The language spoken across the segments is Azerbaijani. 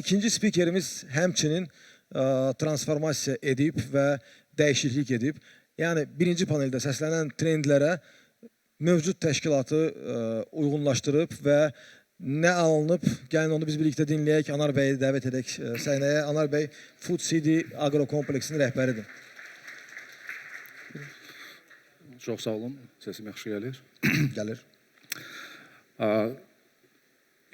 İkinci spikerimiz həmçinin transformasiya edib və dəyişiklik edib. Yəni birinci paneldə səslənən trendlərə mövcud təşkilatı uyğunlaşdırıb və nə alınıb, gəlin onu biz birlikdə dinləyək, Anar bəyi dəvət edək səhnəyə. Anar bəy Food City Agrokompleksinin rəhbəridir. Çox sağ olun, səsim yaxşı gəlir. Gəlir.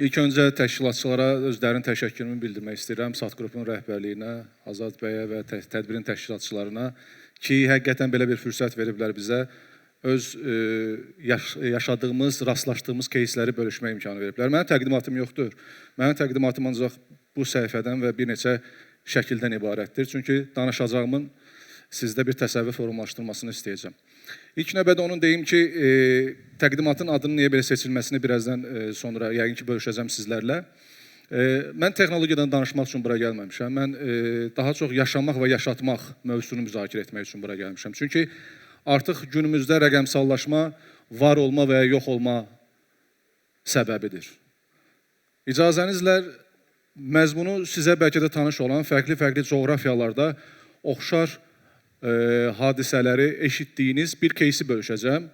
İlk öncə təşkilatçılara özlərinin təşəkkürümü bildirmək istəyirəm. SAT qrupunun rəhbərliyinə, Azad bəyə və tədbirin təşkilatçılarına ki, həqiqətən belə bir fürsət veriblər bizə. Öz yaşadığımız, rastlaşdığımız keysləri bölüşmə imkanı veriblər. Mənim təqdimatım yoxdur. Mənim təqdimatım ancaq bu səhifədən və bir neçə şəkildən ibarətdir. Çünki danışacağımın sizdə bir təsəvvür formalaşdırmasını istəyəcəm. İlk növbədə onun deyim ki, təqdimatın adının niyə belə seçilməsini birazdan sonra yəqin ki, bölüşəcəm sizlərlə. Mən texnologiyadan danışmaq üçün bura gəlməmişəm. Mən daha çox yaşamaq və yaşatmaq mövzusunu müzakirə etmək üçün bura gəlmişəm. Çünki artıq günümüzdə rəqəmsallaşma var olma və ya yox olma səbəbidir. İcazənizlə məzmunu sizə bəlkə də tanış olan fərqli coğrafiyalarda oxşar hadisələri eşitdiyiniz bir keysi bölüşəcəm.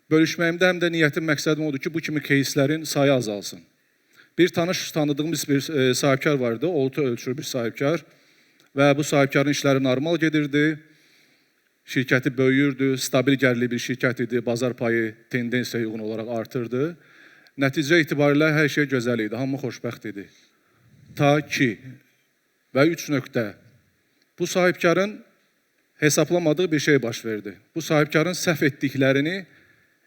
Bölüşməyimdə həm də niyyətim, məqsədim odur ki, bu kimi keyslərin sayı azalsın. Bir tanıdığımız bir sahibkar vardı, oltu ölçülü bir sahibkar və bu sahibkarın işləri normal gedirdi, şirkəti böyüyürdü, stabil gəlirli bir şirkət idi, bazar payı tendensiyaya uyğun olaraq artırdı. Nəticə itibarilə hər şey gözəl idi, hamı xoşbəxt idi. Ta ki və 3 nöqtə, bu sahibkarın hesablamadığı bir şey baş verdi. Bu sahibkarın səhv etdiklərini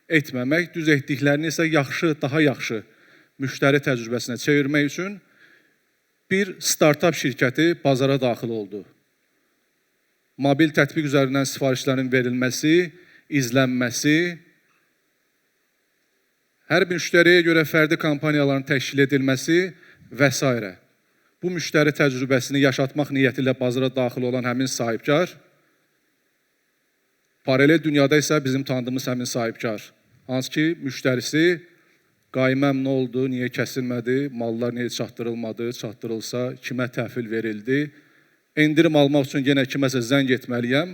etməmək, düz etdiklərini isə yaxşı, daha yaxşı müştəri təcrübəsinə çevirmək üçün bir startup şirkəti bazara daxil oldu. Mobil tətbiq üzərindən sifarişlərin verilməsi, izlənməsi, hər bir müştəriyə görə fərdi kampaniyaların təşkil edilməsi və s. Bu müştəri təcrübəsini yaşatmaq niyyəti ilə bazara daxil olan həmin sahibkar, paralel dünyada isə bizim tanıdığımız həmin sahibkar, hansı ki, müştərisi qayməm nə oldu, niyə kəsilmədi, mallar niyə çatdırılmadı, çatdırılsa, kimə təhvil verildi, endirim almaq üçün yenə kiməsə zəng etməliyəm,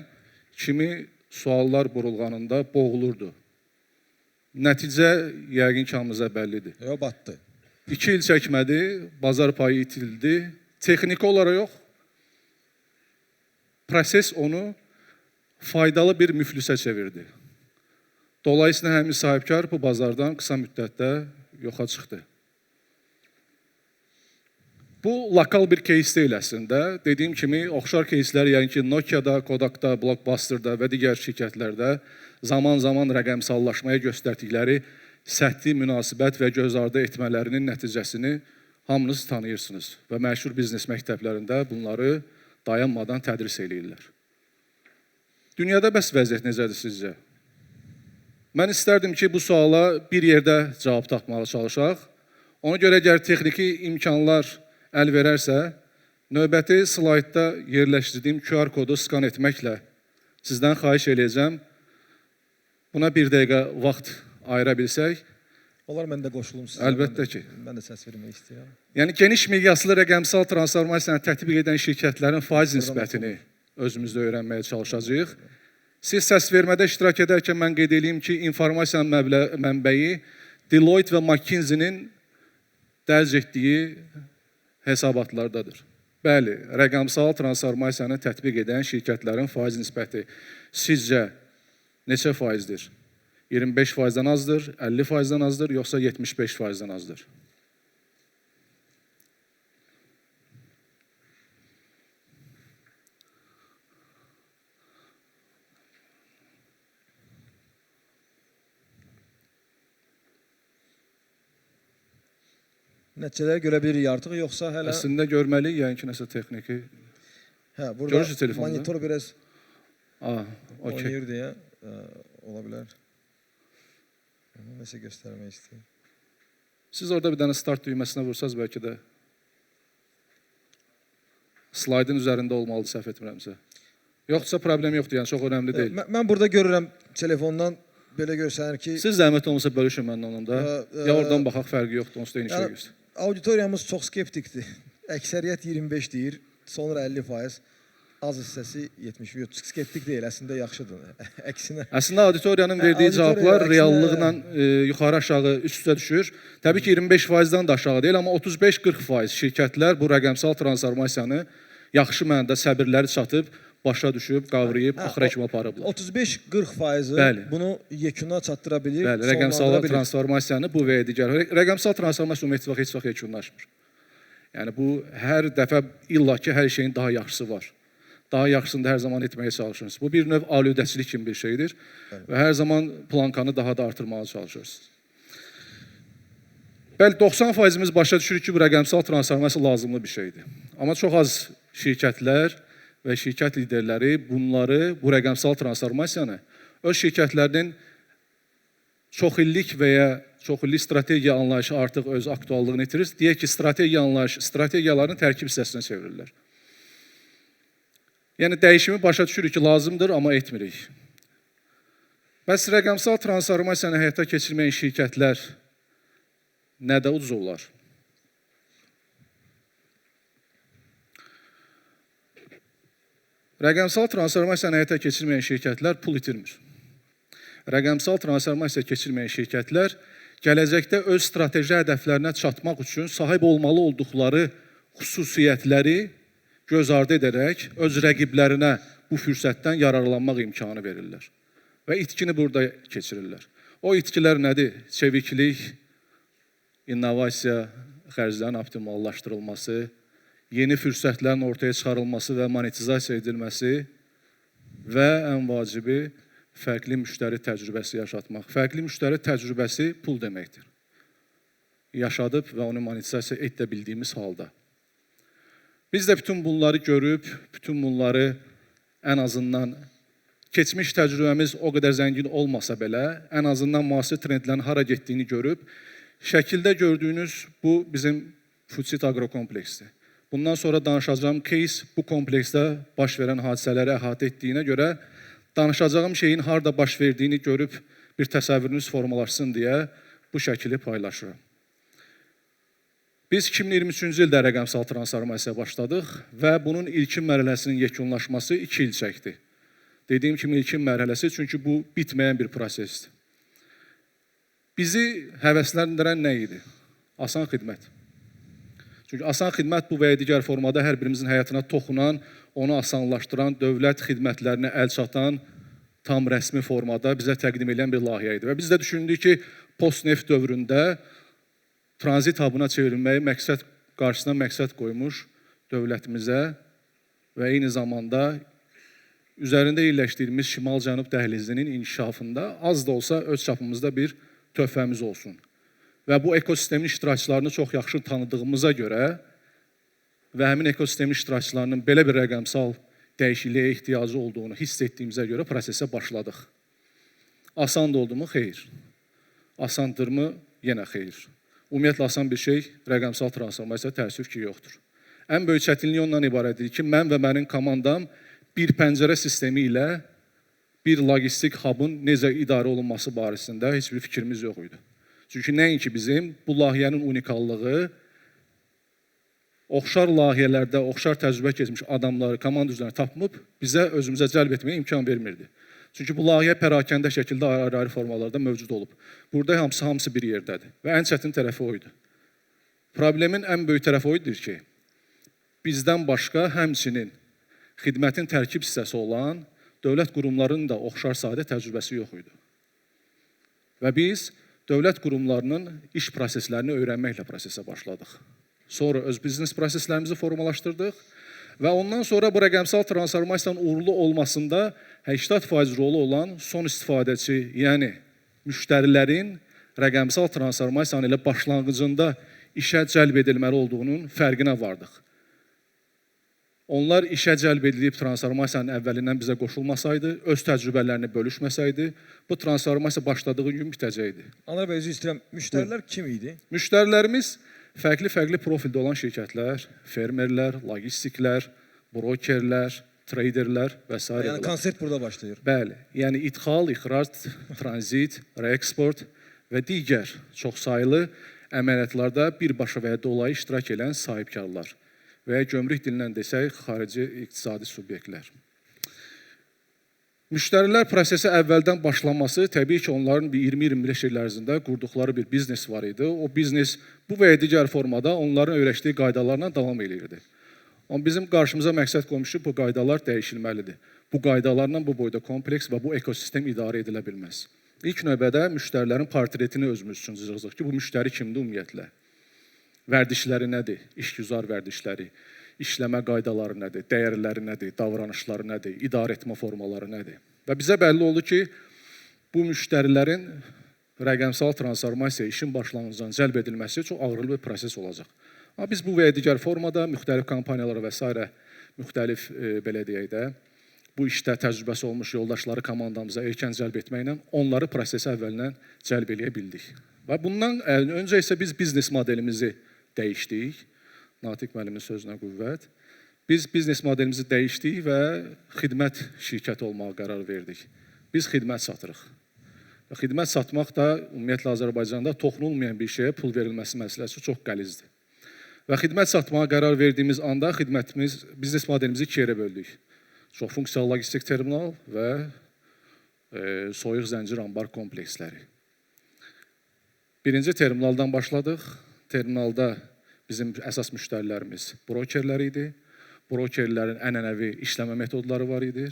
kimi suallar burulğanında boğulurdu. Nəticə yəqin ki, hamıza bəllidir. Yox, batdı. 2 il çəkmədi, bazar payı itildi, texniki olaraq yox, proses onu faydalı bir müflisə çevirdi. Dolayısıyla həmin sahibkar bu bazardan qısa müddətdə yoxa çıxdı. Bu, lokal bir keys deyil əslində. Dediyim kimi, oxşar keyslər, yəni ki, Nokia'da, Kodak'da, Blockbuster'da və digər şirkətlərdə zaman-zaman rəqəmsallaşmaya göstərdikləri səthi münasibət və göz ardı etmələrinin nəticəsini hamınız tanıyırsınız və məşhur biznes məktəblərində bunları dayanmadan tədris edirlər. Dünyada bəs vəziyyət necədir sizcə? Mən istərdim ki, bu suala bir yerdə cavab tapmağa çalışaq. Ona görə əgər texniki imkanlar əl verərsə, növbəti slaydda yerləşdirdiyim QR kodu skan etməklə sizdən xahiş eləyəcəm. Buna 1 dəqiqə vaxt ayıra bilsək. Olar mən də qoşulum sizə. Əlbəttə ki. Mən də səs vermək istəyirəm. Yəni, geniş miqyaslı rəqəmsal transformasiyanı tətbiq edən şirkətlərin faiz nisbətini özümüzdə öyrənməyə çalışacağıq. Siz səs vermədə iştirak edərkən mən qeyd edeyim ki, informasiyanın mənbəyi Deloitte və McKinsey-nin dərc etdiyi hesabatlardadır. Bəli, rəqəmsal transformasiyanı tətbiq edən şirkətlərin faiz nisbəti sizcə neçə faizdir? 25%-dən azdır, 50%-dən azdır, yoxsa 75%-dən azdır? Nəticələri görə bilirik artıq, yoxsa hələ... Əslində görməliyik, yəni ki, nəsə texniki. Hə, burada telefonda monitor biraz okay. Oynayır deyə ola bilər. Nəsə göstərmək istəyir. Siz orada bir dənə start düyməsinə vursanız, bəlkə də slaydın üzərində olmalıdır, səhv etmirəmsə. Yoxsa problem yoxdur, yəni çox önəmli deyil. Mən burada görürəm telefondan belə görsənir ki... Siz zəhmət olmasa bölüşün məndən onda. Ya oradan baxaq, fərqi yoxdur, onsuz da eyni şey göstərir. Auditoriyamız çox skeptikdir. Əksəriyyət 25 deyir, sonra 50%, az hissəsi 70. Skeptik deyil, əslində yaxşıdır. Əksinə. Əslində auditoriyanın verdiyi Auditoriya cavablar əksinə- reallıqla yuxarı aşağı üst-üstə düşür. Təbii ki 25%-dən də aşağı deyil, amma 35-40% şirkətlər bu rəqəmsal transformasiyanı yaxşı mənada səbirləri çatıb, başa düşüb, qavrayıb, axıra kimi aparıblar. 35-40%-i Bəli. bunu yekuna çatdıra bilir, Bəli, rəqəmsal sonlandıra bilir. transformasiyanı bu və ya digər. Rəqəmsal transformasiya ümumiyyətlə heç vaxt yekunlaşmır. Yəni bu hər dəfə illaki hər şeyin daha yaxşısı var. Daha yaxşısını da hər zaman etməyə çalışırsınız. Bu bir növ aludəçilik kimi bir şeydir və hər zaman plankanı daha da artırmağa çalışırsınız. Bəli, 90%-imiz başa düşürük ki, bu rəqəmsal transformasiya lazımlı bir şeydir. Amma çox az şirkətlər və şirkət liderləri bunları, bu rəqəmsal transformasiyanı öz şirkətlərinin çoxillik və ya çoxillik strategiya anlayışı artıq öz aktuallığını itirir. Deyək ki, strategiya anlayışı, strategiyaların tərkib hissəsinə çevrilirlər. Yəni, dəyişimi başa düşürük ki, lazımdır, amma etmirik. Bəs rəqəmsal transformasiyanı həyata keçirməyən şirkətlər nədə uduzurlar? Rəqəmsal transformasiyanı həyata keçirməyən şirkətlər pul itirmir. Rəqəmsal transformasiya keçirməyən şirkətlər gələcəkdə öz strateji hədəflərinə çatmaq üçün sahib olmalı olduqları xüsusiyyətləri göz ardı edərək öz rəqiblərinə bu fürsətdən yararlanmaq imkanı verirlər və itkini burada keçirirlər. O itkilər nədir? Çeviklik, innovasiya, xərclərin optimallaşdırılması, yeni fürsətlərin ortaya çıxarılması və monetizasiya edilməsi və ən vacibi fərqli müştəri təcrübəsi yaşatmaq. Fərqli müştəri təcrübəsi pul deməkdir. Yaşadıb və onu monetizasiya edə bildiyimiz halda. Biz də bütün bunları görüb, bütün bunları ən azından keçmiş təcrübəmiz o qədər zəngin olmasa belə, ən azından müasir trendlərin hara getdiyini görüb, şəkildə gördüyünüz bu bizim Futsit agrokompleksdir. Bundan sonra danışacağım case bu kompleksdə baş verən hadisələri əhatə etdiyinə görə danışacağım şeyin harada baş verdiyini görüb bir təsəvvürünüz formalaşsın deyə bu şəkili paylaşıram. Biz 2023-cü ildə rəqəmsal transformasiyaya başladıq və bunun ilkin mərhələsinin yekunlaşması 2 il çəkdi. Dediyim kimi ilkin mərhələsi, çünki bu bitməyən bir prosesdir. Bizi həvəsləndirən nə idi? Asan xidmət. Çünki asan xidmət bu və ya digər formada hər birimizin həyatına toxunan, onu asanlaşdıran, dövlət xidmətlərinə əl çatan, tam rəsmi formada bizə təqdim edən bir layihə idi. Və biz də düşündük ki, post-neft dövründə tranzit hubuna çevrilməyi qarşısına məqsəd qoymuş dövlətimizə və eyni zamanda üzərində yerləşdirilmiş Şimal-Cənub dəhlizinin inkişafında az da olsa öz çapımızda bir töhfəmiz olsun. Və bu ekosistemin iştirakçılarını çox yaxşı tanıdığımıza görə və həmin ekosistemin iştirakçılarının belə bir rəqəmsal dəyişikliyə ehtiyacı olduğunu hiss etdiyimizə görə prosesə başladıq. Asan da oldu mu? Xeyr. Asandırmı? Yenə xeyr. Ümumiyyətlə, asan bir şey, rəqəmsal transformasiya təəssüf ki, yoxdur. Ən böyük çətinlik ondan ibarətdir ki, mən və mənim komandam bir pəncərə sistemi ilə bir logistik hubun necə idarə olunması barəsində heç bir fikrimiz yox idi. Çünki nəinki bizim bu layihənin unikallığı oxşar layihələrdə, oxşar təcrübə keçmiş adamları, komanda üzrə tapmıb bizə özümüzə cəlb etməyə imkan vermirdi. Çünki bu layihə pərakəndə şəkildə ayrı-ayrı formalarda mövcud olub. Burada hamısı bir yerdədir və ən çətin tərəfi o idi. Problemin ən böyük tərəfi o idi ki, bizdən başqa həmçinin xidmətin tərkib hissəsi olan dövlət qurumlarının da oxşar sadə təcrübəsi yox idi. Və biz dövlət qurumlarının iş proseslərini öyrənməklə prosesə başladıq. Sonra öz biznes proseslərimizi formalaşdırdıq və ondan sonra bu rəqəmsal transformasiyanın uğurlu olmasında 80% rolu olan son istifadəçi, yəni müştərilərin rəqəmsal transformasiyanın ilə başlanğıcında işə cəlb edilməli olduğunun fərqinə vardıq. Onlar işə cəlb edilib transformasiyanın əvvəlindən bizə qoşulmasaydı, öz təcrübələrini bölüşməsəydi, bu transformasiya başladığı gün bitəcəkdi. Anar bəy, üzr istəyirəm, müştərilər kim idi? Müştərilərimiz fərqli profildə olan şirkətlər, fermerlər, logistiklər, brokerlər, traderlər və s. Yəni konsept burada başlayır. Bəli, yəni idxal, ixrac, tranzit, reeksport və digər çoxsaylı əməliyyatlarda birbaşa və ya dolayı iştirak edən sahibkarlar. və ya gömrük dilindən desək, xarici iqtisadi subyektlər. Müştərilər prosesə əvvəldən başlaması, təbii ki, onların bir 20-25 il ərzində qurduqları bir biznes var idi. O biznes bu və ya digər formada onların öyrəşdiyi qaydalarla davam edirdi. Amma bizim qarşımıza məqsəd qoymuşuq, bu qaydalar dəyişilməlidir. Bu qaydalarla bu boyda kompleks və bu ekosistem idarə edilə bilməz. İlk növbədə müştərilərin portretini özümüz üçün cızırıq ki, bu müştəri kimdir ümumiyyətlə? Vərdişləri nədir? İşgüzar vərdişləri, işləmə qaydaları nədir? Dəyərləri nədir? Davranışları nədir? İdarə etmə formaları nədir? Və bizə bəlli oldu ki, bu müştərilərin rəqəmsal transformasiya işin başlanğıcından cəlb edilməsi çox ağırlı bir proses olacaq. Amma biz bu və ya digər formada müxtəlif kampaniyalara və s. müxtəlif belə deyək də, bu işdə təcrübəsi olmuş yoldaşları komandamıza erkən cəlb etməklə onları prosesə əvvəldən cəlb eləyə bildik. Və bundan öncə isə biz biznes modelimizi dəyişdik. Natiq müəllimin sözünə qüvvət. Biz biznes modelimizi dəyişdik və xidmət şirkəti olmağa qərar verdik. Biz xidmət satırıq. Və xidmət satmaq da ümumiyyətlə Azərbaycanda toxunulmayan bir şeyə pul verilməsi məsələsi çox qəlizdir. Və xidmət satmağa qərar verdiyimiz anda biznes modelimizi ikiyə böldük. Çox funksiyalı logistik terminal və soyuq zəncir ambar kompleksləri. Birinci terminaldan başladıq. Terminalda bizim əsas müştərilərimiz brokerlər idi. Brokerlərin ənənəvi işləmə metodları var idi.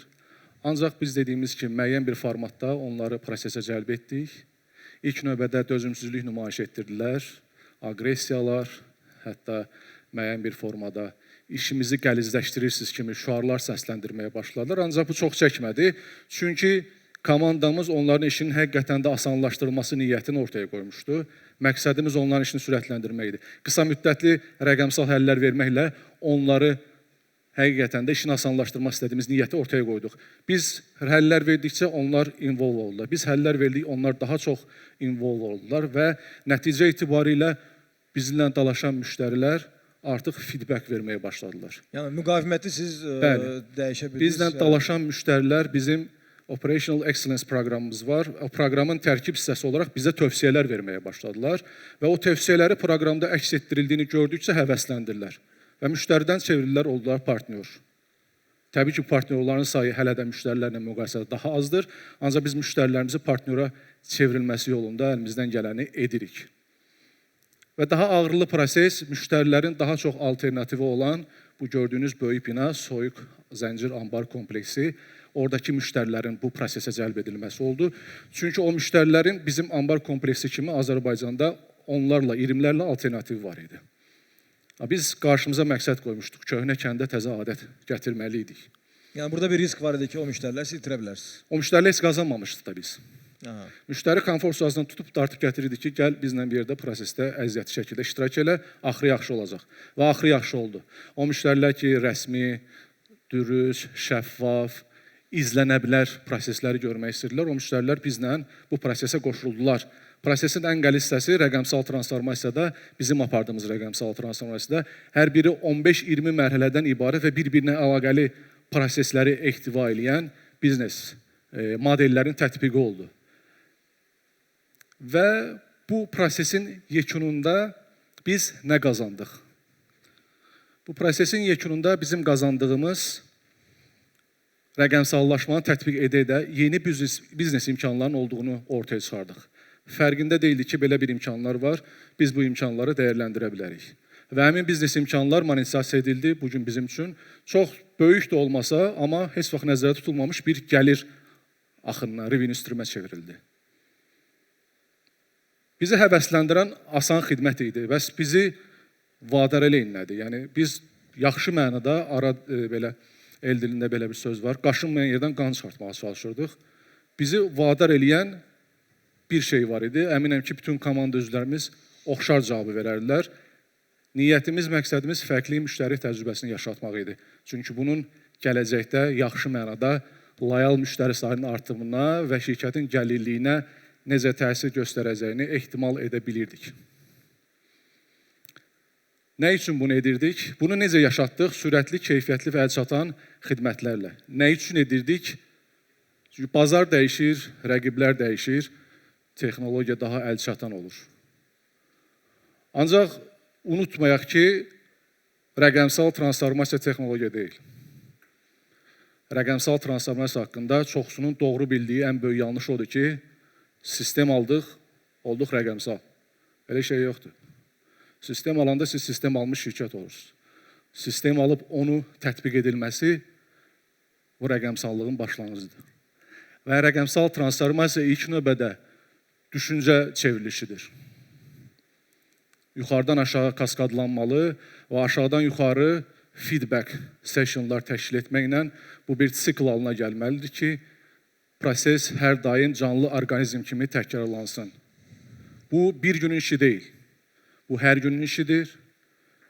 Ancaq biz dediyimiz kimi müəyyən bir formatda onları prosesə cəlb etdik. İlk növbədə dözümsüzlük nümayiş etdirdilər, aqressiyalar, hətta müəyyən bir formada işimizi qəlizləşdirirsiniz kimi şüarlar səsləndirməyə başladılar. Ancaq bu çox çəkmədi. Çünki komandamız onların işinin həqiqətən də asanlaşdırılması niyyətini ortaya qoymuşdu. Məqsədimiz onların işini sürətləndirməkdir. Qısa müddətli rəqəmsal həllər verməklə onları həqiqətən də işini asanlaşdırmaq istədiyimiz niyyəti ortaya qoyduq. Biz həllər verdikcə onlar involve oldular. Biz həllər verdik, onlar daha çox involve oldular və nəticə itibarilə bizimlə dalaşan müştərilər artıq feedback verməyə başladılar. Yəni müqaviməti siz dəyişə bildiniz. Bizlə dalaşan müştərilər bizim Operational Excellence proqramımız var. O proqramın tərkib hissəsi olaraq bizə tövsiyələr verməyə başladılar və o tövsiyələri proqramda əks etdirildiyini gördükcə həvəsləndirlər və müştəridən çevrilirlər, oldular partnyor. Təbii ki, partnyorların sayı hələ də müştərilərlə müqayisədə daha azdır, ancaq biz müştərilərimizi partnyora çevrilməsi yolunda əlimizdən gələni edirik. Və daha ağırlı proses müştərilərin daha çox alternativi olan bu gördüyünüz böyük bina soyuq zəncir ambar kompleksi oradakı müştərilərin bu prosesə cəlb edilməsi oldu. Çünki o müştərilərin bizim ambar kompleksi kimi Azərbaycanda onlarla, 20'lərlə alternativ var idi. Biz qarşımıza məqsəd qoymuşduq. Köhnə kəndə təzə adət gətirməliydik. Yəni burada bir risk var idi ki, o müştərilər siz itirə bilərsiniz. O müştərilər heç qazanmamışdıq da biz. Aha. Müştəri konfor sahəsindən tutub dartıb gətirirdi ki, gəl bizlə bir yerdə prosesdə əziyyətli şəkildə iştirak elə, axırı yaxşı olacaq. Və axırı yaxşı oldu. O müştərilər ki, rəsmi, dürüst, şəffaf, izlənə bilər prosesləri görmək istədilər. O müştərilər bizlə bu prosesə qoşuldular. Prosesin ən qəliz hissəsi rəqəmsal transformasiyada, bizim apardığımız rəqəmsal transformasiyada hər biri 15-20 mərhələdən ibarət və bir-birinə əlaqəli prosesləri ehtiva edən biznes modellərin tətbiqi oldu. Və bu prosesin yekununda biz nə qazandıq? Bu prosesin yekununda bizim qazandığımız rəqəmsallaşmanı tətbiq edə yeni biznes imkanlarının olduğunu ortaya çıxardıq. Fərqində deyildi ki, belə bir imkanlar var, biz bu imkanları dəyərləndirə bilərik. Və həmin biznes imkanlar monetizasiya edildi bugün bizim üçün. Çox böyük də olmasa, amma heç vaxt nəzərdə tutulmamış bir gəlir axınına, revenue streamə çevrildi. Bizi həvəsləndirən asan xidmət idi və bizi vadar eləyin nədir? Yəni, biz yaxşı mənada, belə, el dilində belə bir söz var, qaşınmayan yerdən qan çıxartmağa çalışırdıq. Bizi vadar eləyən bir şey var idi. Əminəm ki, bütün komanda üzvlərimiz oxşar cavabı verərdilər. Niyyətimiz, məqsədimiz fərqli müştəri təcrübəsini yaşatmaq idi. Çünki bunun gələcəkdə yaxşı mənada loyal müştəri sayının artımına və şirkətin gəlirliyinə necə təsir göstərəcəyini ehtimal edə bilirdik. Nə üçün bunu edirdik? Bunu necə yaşatdıq? Sürətli, keyfiyyətli və əlçatan xidmətlərlə. Nə üçün edirdik? Çünki bazar dəyişir, rəqiblər dəyişir, texnologiya daha əlçatan olur. Ancaq unutmayaq ki, rəqəmsal transformasiya texnologiya deyil. Rəqəmsal transformasiya haqqında çoxsunun doğru bildiyi ən böyük yanlış odur ki, sistem aldıq, olduq rəqəmsal. Belə şey yoxdur. Sistem alanda siz sistem almış şirkət olursunuz. Sistem alıb onu tətbiq edilməsi bu rəqəmsallığın başlanğıcıdır. Və rəqəmsal transformasiya ilk növbədə düşüncə çevrilişidir. Yuxarıdan aşağı kaskadlanmalı və aşağıdan yuxarı feedback sessionlar təşkil etməklə bu bir sikl halına gəlməlidir ki, proses hər daim canlı orqanizm kimi təkrarlansın. Bu bir günün işi deyil. Bu hər günün işidir.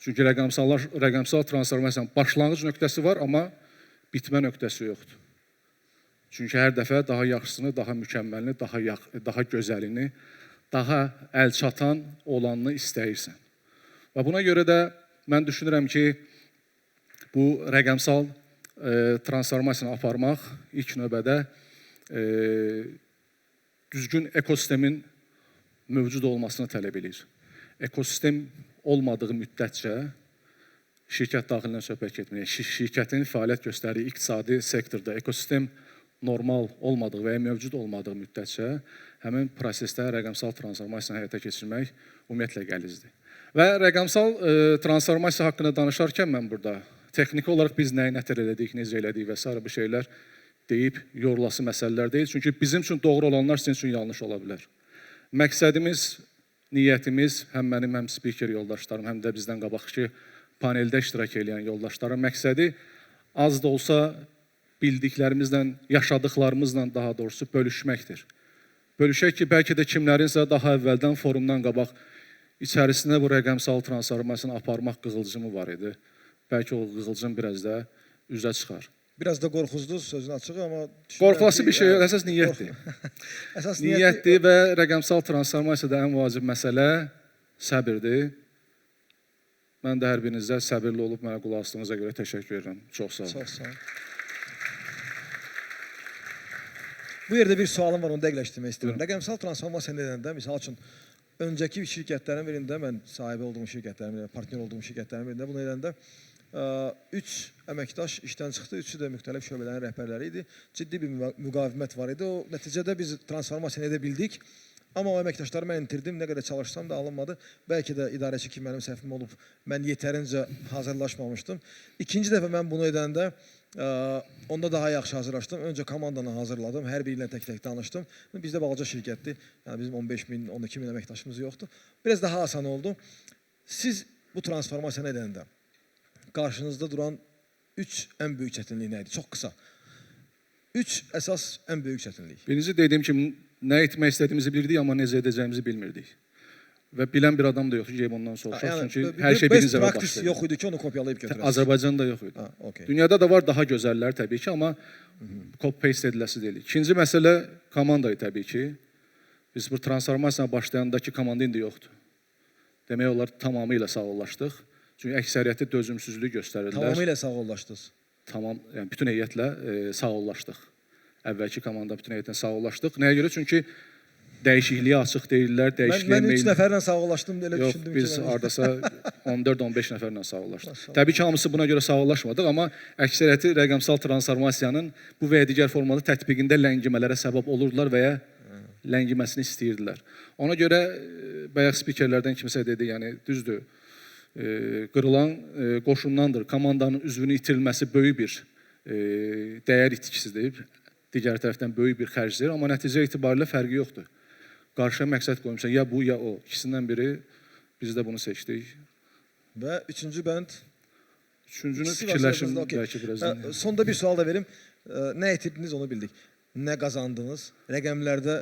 Çünki rəqəmsal transformasiyanın başlanğıc nöqtəsi var, amma bitmə nöqtəsi yoxdur. Çünki hər dəfə daha yaxşısını, daha mükəmməlini, daha gözəlini, daha əlçatan olanını istəyirsən. Və buna görə də mən düşünürəm ki, bu rəqəmsal transformasiyanı aparmaq ilk növbədə düzgün ekosistemin mövcud olmasını tələb edir. Ekosistem olmadığı müddətcə şirkət daxilindən söhbət getməyək. Şirkətin fəaliyyət göstərdiyi iqtisadi sektorda ekosistem normal olmadığı və ya mövcud olmadığı müddətcə həmin prosesdə rəqəmsal transformasiyanı həyata keçirmək ümumiyyətlə qəlizdir. Və rəqəmsal transformasiya haqqında danışarkən mən burada texniki olaraq biz nəyi nətər elədik, necə elədik və s. bu şeylər deyib yorulası məsələlər deyil. Çünki bizim üçün doğru olanlar sizin üçün yanlış ola bilər. Məqsədimiz, niyyətimiz, həm mənim, həm spiker yoldaşlarım, həm də bizdən qabaqki paneldə iştirak edən yoldaşların məqsədi az da olsa bildiklərimizlə, yaşadıqlarımızla daha doğrusu bölüşməkdir. Bölüşək ki, bəlkə də kimlərinsə daha əvvəldən forumdan qabaq içərisində bu rəqəmsal transformasiyanı aparmaq qığılcımı var idi. Bəlkə o qığılcım biraz da üzə çıxar. Biraz da qorxuzdunuz sözün açığı, amma... Qorxulası bir şey yox, əsas niyyətdir. Əsas niyyətdir və rəqəmsal transformasiyada ən vacib məsələ səbirdir. Mən də hər birinizdə səbirli olub mənə qulaq asdığınıza görə təşəkkür edirəm. Çox sağ olun. Çox sağ olun. Bu yerdə bir sualım var, onu dəqiqləşdirmək istəyirəm. Rəqəmsal transformasiya nedəndə, misal üçün, öncəki şirkətlərin birində, mən sahibi olduğum şirkətlərin birində, partner olduğum şirkətlərin birində, bunu edəndə 3 əməkdaş işdən çıxdı, 3-ü də müxtəlif şöbələrin rəhbərləri idi. Ciddi bir müqavimət var idi. O nəticədə biz transformasiya edə bildik. Amma o əməkdaşları mən itirdim, nə qədər çalışsam da alınmadı. Bəlkə də idarəçi ki, mənim səhvim olub, mən yetərincə hazırlaşmamışdım. İkinci dəfə mən bunu edəndə, onda daha yaxşı hazırlaşdım. Öncə komandanı hazırladım, hər biri ilə tək-tək danışdım. Bizdə balaca şirkətdir, yəni bizim 15 min, 12 min əməkdaşımız yoxdur. Biraz daha asan oldu. Siz bu transformasiya edəndə qarşınızda duran 3 ən böyük çətinlik nə idi? Çox qısa. 3 əsas ən böyük çətinlik. Birinci dediyim kimi, nə etmək istədiyimizi bilirdik, amma necə edəcəyimizi bilmirdik. Və bilən bir adam da yoxdur ki, ondan soruşaq. Yəni, çünki hər şey birinci dəfə practice yox idi ki, onu kopyalayıb götürəsiniz. Azərbaycanda yox idi. Okay. Dünyada da var daha gözəllər təbii ki, amma copy-paste ediləsi deyil. İkinci məsələ komanda idi təbii ki. Biz bu transformasiyaya başlayandakı komanda indi yoxdur. Demək olar tamamilə sağollaşdıq. Çünki əksəriyyəti dözümsüzlük göstərirlər. Tamamilə sağollaşdınız. Tamam, yəni bütün heyətlə sağollaşdıq. Əvvəlki komanda bütün heyətlə sağollaşdıq. Nəyə görə? Çünki dəyişikliyə açıq deyirlər, dəyişikliyə Mən 3 nəfərlə sağollaşdım, elə düşündüm ki. Yox, biz hardasa 14-15 nəfərlə sağollaşdıq. Təbii ki, hamısı buna görə sağollaşmadıq, amma əksəriyyəti rəqəmsal transformasiyanın bu və ya digər formada tətbiqində ləngimələrə səbəb olurdular və ya ləngiməsini istəyirdilər. Ona görə bayaq spikerlərdən kimsə dedi, yəni düzdür, qırılan qoşundandır. Komandanın üzvünü itirilməsi böyük bir dəyər itkisidir. Digər tərəfdən böyük bir xərcdir. Amma nəticə itibarilə fərqi yoxdur. Qarşıya məqsəd qoymuşsan, ya bu, ya o. İkisindən biri, biz də bunu seçdik. Və üçüncü bənd? Üçüncünü fikirləşim, bəlkə birazdan. Sonda bir sual da verim. Nə etirdiniz, onu bildik. Nə qazandınız? Rəqəmlərdə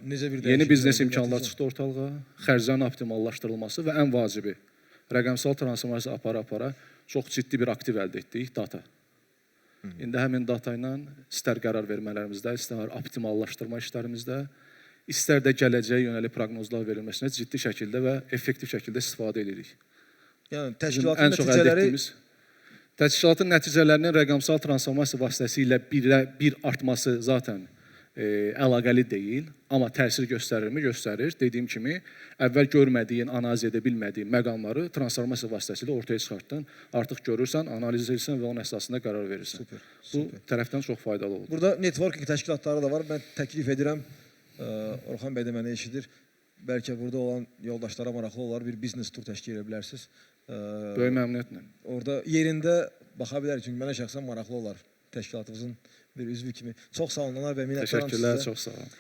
necə bir dəyişiklik? Yeni biznes imkanlar çıxdı ortalığa. Xərclərin optimallaşdırılması və ən vacibi, rəqəmsal transformasiya apara-apara çox ciddi bir aktiv əldə etdik, data. İndi həmin data ilə istər qərar vermələrimizdə, istər optimallaşdırma işlərimizdə, istər də gələcəyə yönəlik proqnozlar verilməsinə ciddi şəkildə və effektiv şəkildə istifadə edirik. Yəni təşkilatın nəticələri... Təşkilatın nəticələrinin rəqəmsal transformasiya vasitəsilə bir artması zaten əlaqəli deyil, amma təsir göstərirmi? Göstərir. Dediyim kimi, əvvəl görmədiyin, analiz edə bilmədiyin məqamları transformasiya vasitəsilə ortaya çıxartdın. Artıq görürsən, analiz edirsən və onun əsasında qərar verirsən. Super, Bu tərəfdən çox faydalı olur. Burada networking təşkilatları da var. Mən təklif edirəm, Orxan bəy də məni eşidir. Bəlkə burada olan yoldaşlara maraqlı olar, bir biznes tur təşkil edə bilərsiniz. Böyük məmnuniyyətlə. Orada yerində baxa bilərik, çünki mənə şəxsən maraqlı olar təşkilatımızın bir üzvü kimi. Çox sağ olun, Anar bəy, minnətdaram sizə. Təşəkkürlər, çox sağ olun.